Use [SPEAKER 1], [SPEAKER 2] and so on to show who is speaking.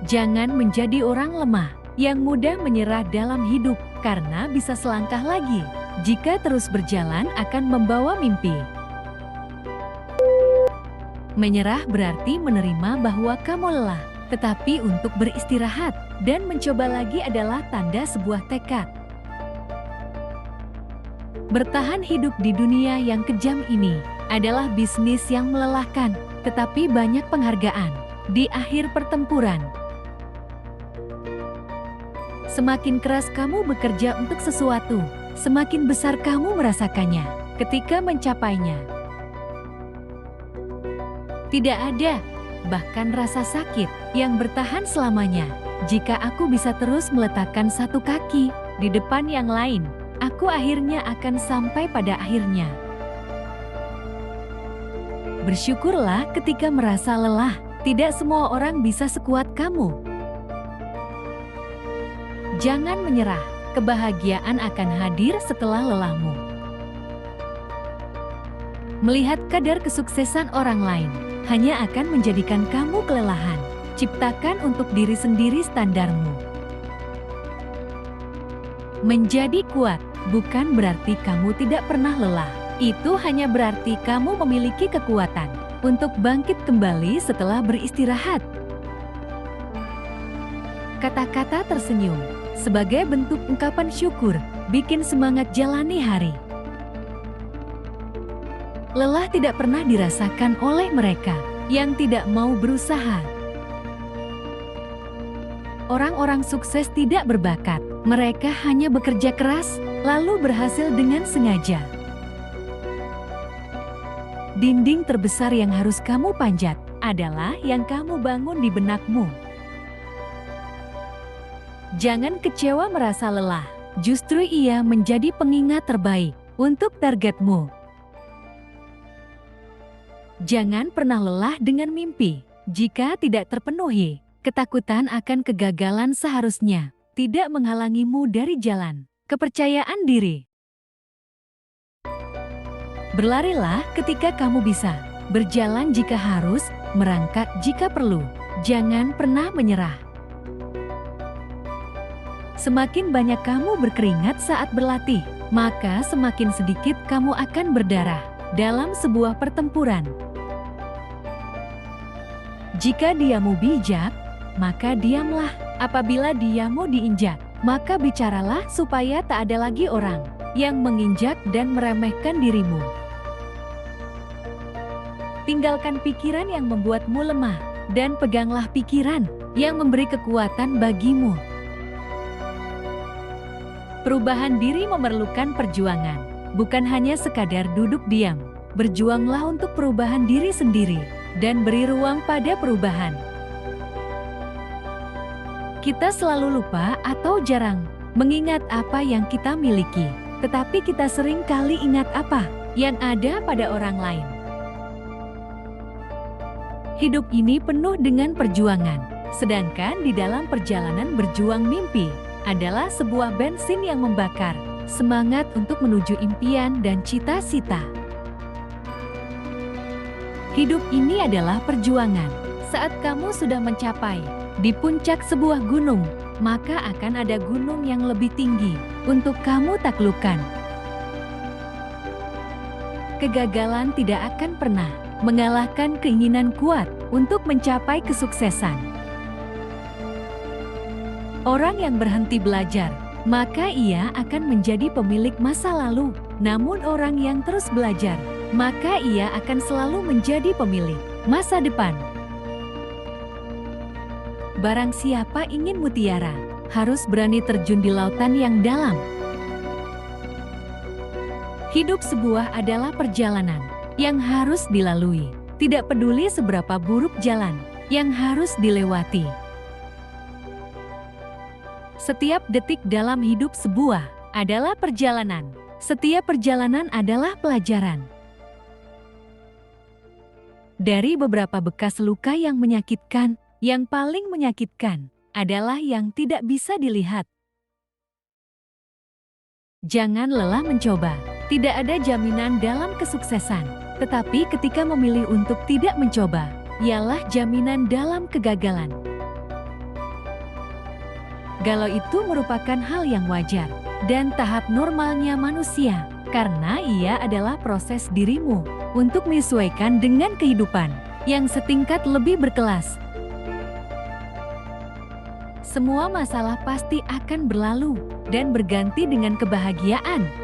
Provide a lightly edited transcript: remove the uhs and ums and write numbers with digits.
[SPEAKER 1] Jangan menjadi orang lemah yang mudah menyerah dalam hidup, karena bisa selangkah lagi jika terus berjalan akan membawa mimpi. Menyerah berarti menerima bahwa kamu lelah, tetapi untuk beristirahat dan mencoba lagi adalah tanda sebuah tekad. Bertahan hidup di dunia yang kejam ini adalah bisnis yang melelahkan, tetapi banyak penghargaan di akhir pertempuran. Semakin keras kamu bekerja untuk sesuatu, semakin besar kamu merasakannya ketika mencapainya. Tidak ada, bahkan rasa sakit, yang bertahan selamanya. Jika aku bisa terus meletakkan satu kaki di depan yang lain, aku akhirnya akan sampai pada akhirnya. Bersyukurlah ketika merasa lelah. Tidak semua orang bisa sekuat kamu. Jangan menyerah, kebahagiaan akan hadir setelah lelahmu. Melihat kadar kesuksesan orang lain hanya akan menjadikan kamu kelelahan. Ciptakan untuk diri sendiri standarmu. Menjadi kuat bukan berarti kamu tidak pernah lelah. Itu hanya berarti kamu memiliki kekuatan untuk bangkit kembali setelah beristirahat. Kata-kata tersenyum sebagai bentuk ungkapan syukur bikin semangat jalani hari. Lelah tidak pernah dirasakan oleh mereka yang tidak mau berusaha. Orang-orang sukses tidak berbakat, mereka hanya bekerja keras, lalu berhasil dengan sengaja. Dinding terbesar yang harus kamu panjat adalah yang kamu bangun di benakmu. Jangan kecewa merasa lelah, justru ia menjadi pengingat terbaik untuk targetmu. Jangan pernah lelah dengan mimpi. Jika tidak terpenuhi, ketakutan akan kegagalan seharusnya tidak menghalangimu dari jalan kepercayaan diri. Berlarilah ketika kamu bisa, berjalan jika harus, merangkak jika perlu. Jangan pernah menyerah. Semakin banyak kamu berkeringat saat berlatih, maka semakin sedikit kamu akan berdarah dalam sebuah pertempuran. Jika diammu bijak, maka diamlah. Apabila diammu diinjak, maka bicaralah supaya tak ada lagi orang yang menginjak dan meremehkan dirimu. Tinggalkan pikiran yang membuatmu lemah, dan peganglah pikiran yang memberi kekuatan bagimu. Perubahan diri memerlukan perjuangan, bukan hanya sekadar duduk diam. Berjuanglah untuk perubahan diri sendiri, dan beri ruang pada perubahan. Kita selalu lupa atau jarang mengingat apa yang kita miliki, tetapi kita sering kali ingat apa yang ada pada orang lain. Hidup ini penuh dengan perjuangan, sedangkan di dalam perjalanan berjuang mimpi adalah sebuah bensin yang membakar semangat untuk menuju impian dan cita-cita. Hidup ini adalah perjuangan. Saat kamu sudah mencapai di puncak sebuah gunung, maka akan ada gunung yang lebih tinggi untuk kamu taklukkan. Kegagalan tidak akan pernah mengalahkan keinginan kuat untuk mencapai kesuksesan. Orang yang berhenti belajar, maka ia akan menjadi pemilik masa lalu. Namun orang yang terus belajar, maka ia akan selalu menjadi pemilik masa depan. Barang siapa ingin mutiara, harus berani terjun di lautan yang dalam. Hidup sebuah adalah perjalanan yang harus dilalui, tidak peduli seberapa buruk jalan yang harus dilewati. Setiap detik dalam hidup sebuah adalah perjalanan. Setiap perjalanan adalah pelajaran. Dari beberapa bekas luka yang menyakitkan, yang paling menyakitkan adalah yang tidak bisa dilihat. Jangan lelah mencoba. Tidak ada jaminan dalam kesuksesan. Tetapi ketika memilih untuk tidak mencoba, ialah jaminan dalam kegagalan. Galau itu merupakan hal yang wajar dan tahap normalnya manusia, karena ia adalah proses dirimu untuk menyesuaikan dengan kehidupan yang setingkat lebih berkelas. Semua masalah pasti akan berlalu dan berganti dengan kebahagiaan.